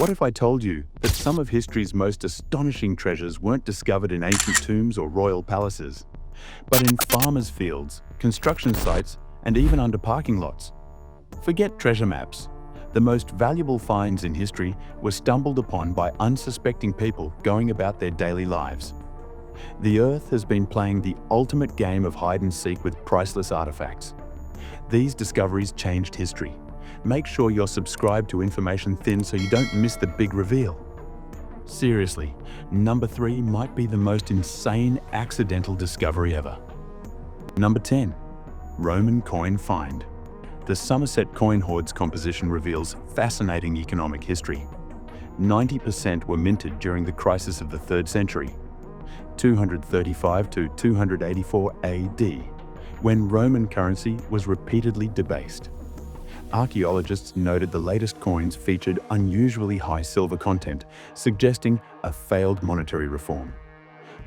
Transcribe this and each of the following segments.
What if I told you that some of history's most astonishing treasures weren't discovered in ancient tombs or royal palaces, but in farmers' fields, construction sites, and even under parking lots? Forget treasure maps. The most valuable finds in history were stumbled upon by unsuspecting people going about their daily lives. The Earth has been playing the ultimate game of hide and seek with priceless artifacts. These discoveries changed history. Make sure you're subscribed to Information Thin so you don't miss the big reveal. Seriously, number 3 might be the most insane accidental discovery ever. Number 10. Roman coin find. The Somerset coin hoard's composition reveals fascinating economic history. 90% were minted during the crisis of the 3rd century, 235 to 284 AD, when Roman currency was repeatedly debased. Archaeologists noted the latest coins featured unusually high silver content, suggesting a failed monetary reform.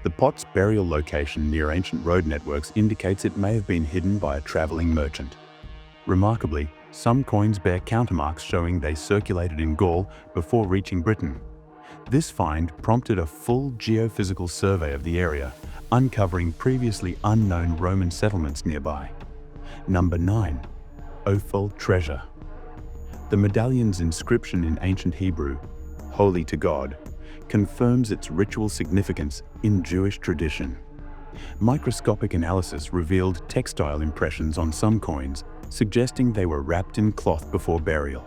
The pot's burial location near ancient road networks indicates it may have been hidden by a traveling merchant. Remarkably, some coins bear countermarks showing they circulated in Gaul before reaching Britain. This find prompted a full geophysical survey of the area, uncovering previously unknown Roman settlements nearby. Number 9. OPHEL treasure. The medallion's inscription in ancient Hebrew, "Holy to God," confirms its ritual significance in Jewish tradition. Microscopic analysis revealed textile impressions on some coins, suggesting they were wrapped in cloth before burial.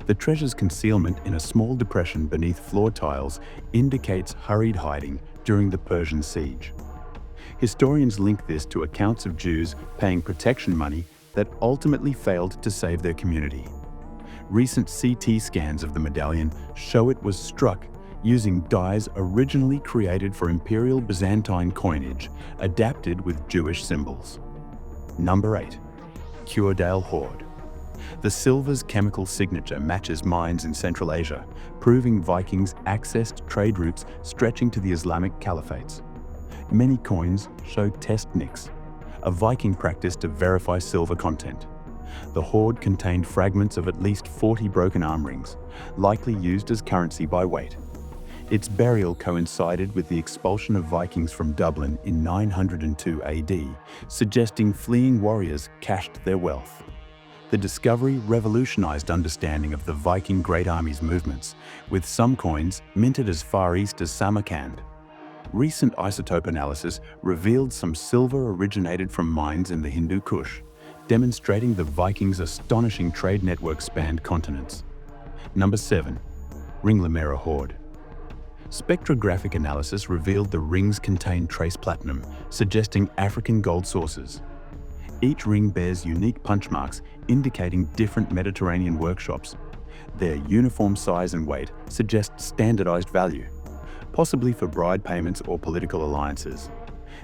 The treasure's concealment in a small depression beneath floor tiles indicates hurried hiding during the Persian siege. Historians link this to accounts of Jews paying protection money that ultimately failed to save their community. Recent CT scans of the medallion show it was struck using dies originally created for Imperial Byzantine coinage, adapted with Jewish symbols. Number 8. CUERDALE hoard. The silver's chemical signature matches mines in Central Asia, proving Vikings accessed trade routes stretching to the Islamic caliphates. Many coins show test nicks, a Viking practice to verify silver content. The hoard contained fragments of at least 40 broken arm rings, likely used as currency by weight. Its burial coincided with the expulsion of Vikings from Dublin in 902 AD, suggesting fleeing warriors cached their wealth. The discovery revolutionized understanding of the Viking Great Army's movements, with some coins minted as far east as Samarkand. Recent isotope analysis revealed some silver originated from mines in the Hindu Kush, demonstrating the Vikings' astonishing trade network spanned continents. Number 7. RINGLEMERA hoard. Spectrographic analysis revealed the rings contained trace platinum, suggesting African gold sources. Each ring bears unique punch marks indicating different Mediterranean workshops. Their uniform size and weight suggest standardized value, possibly for bride payments or political alliances.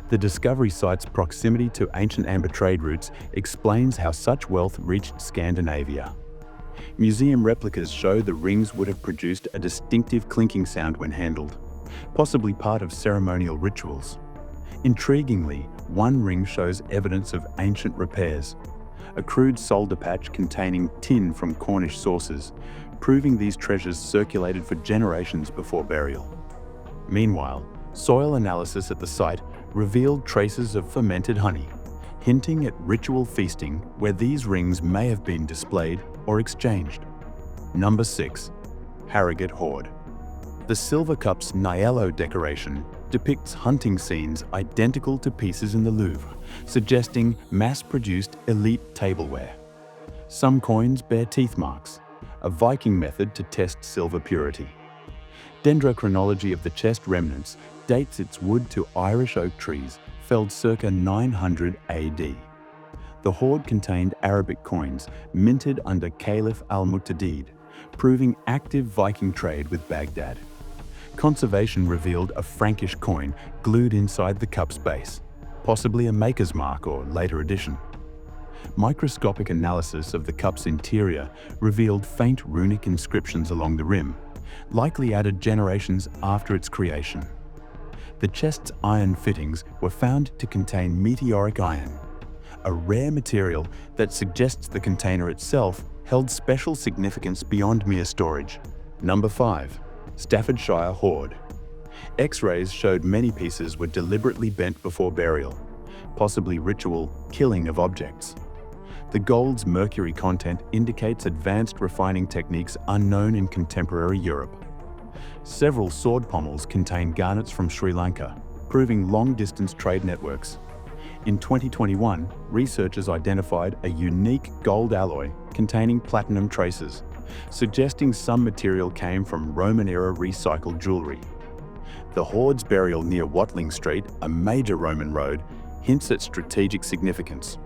The discovery site's proximity to ancient amber trade routes explains how such wealth reached Scandinavia. Museum replicas show the rings would have produced a distinctive clinking sound when handled, possibly part of ceremonial rituals. Intriguingly, one ring shows evidence of ancient repairs, a crude solder patch containing tin from Cornish sources, proving these treasures circulated for generations before burial. Meanwhile, soil analysis at the site revealed traces of fermented honey, hinting at ritual feasting where these rings may have been displayed or exchanged. Number 6. HARROGATE hoard. The silver cup's Niello decoration depicts hunting scenes identical to pieces in the Louvre, suggesting mass-produced elite tableware. Some coins bear teeth marks, a Viking method to test silver purity. Dendrochronology of the chest remnants dates its wood to Irish oak trees felled circa 900 AD. The hoard contained Arabic coins minted under Caliph al-Mu'tadid, proving active Viking trade with Baghdad. Conservation revealed a Frankish coin glued inside the cup's base, possibly a maker's mark or later addition. Microscopic analysis of the cup's interior revealed faint runic inscriptions along the rim, likely added generations after its creation. The chest's iron fittings were found to contain meteoric iron, a rare material that suggests the container itself held special significance beyond mere storage. Number 5. Staffordshire hoard. X-rays showed many pieces were deliberately bent before burial, possibly ritual killing of objects. The gold's mercury content indicates advanced refining techniques unknown in contemporary Europe. Several sword pommels contain garnets from Sri Lanka, proving long-distance trade networks. In 2021, researchers identified a unique gold alloy containing platinum traces, suggesting some material came from Roman-era recycled jewelry. The hoard's burial near Watling Street, a major Roman road, hints at strategic significance.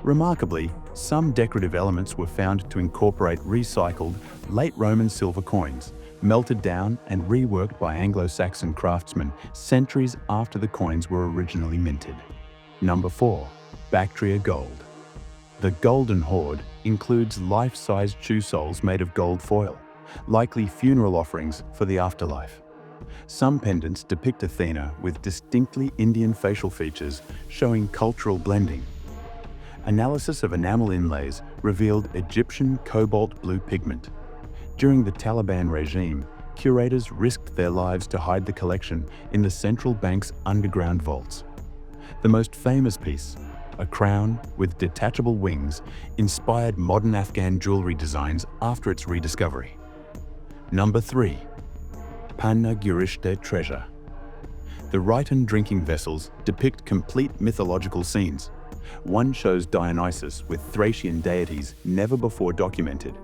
Remarkably, some decorative elements were found to incorporate recycled, late Roman silver coins, melted down and reworked by Anglo-Saxon craftsmen centuries after the coins were originally minted. Number 4. Bactria gold. The golden hoard includes life-size shoe soles made of gold foil, likely funeral offerings for the afterlife. Some pendants depict Athena with distinctly Indian facial features, showing cultural blending. Analysis of enamel inlays revealed Egyptian cobalt blue pigment. During the Taliban regime, curators risked their lives to hide the collection in the central bank's underground vaults. The most famous piece, a crown with detachable wings, inspired modern Afghan jewelry designs after its rediscovery. Number 3. PANAGYURISHTE treasure. The Rhiton drinking vessels depict complete mythological scenes. One shows Dionysus with Thracian deities never before documented.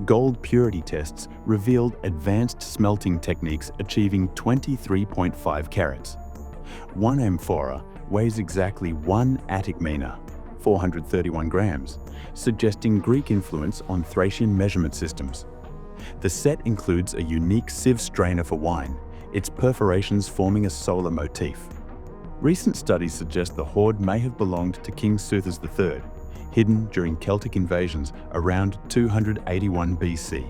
Gold purity tests revealed advanced smelting techniques achieving 23.5 carats. One amphora weighs exactly 1 Attic mina, 431 grams, suggesting Greek influence on Thracian measurement systems. The set includes a unique sieve strainer for wine, its perforations forming a solar motif. Recent studies suggest the hoard may have belonged to King Soothus III, hidden during Celtic invasions around 281 BC.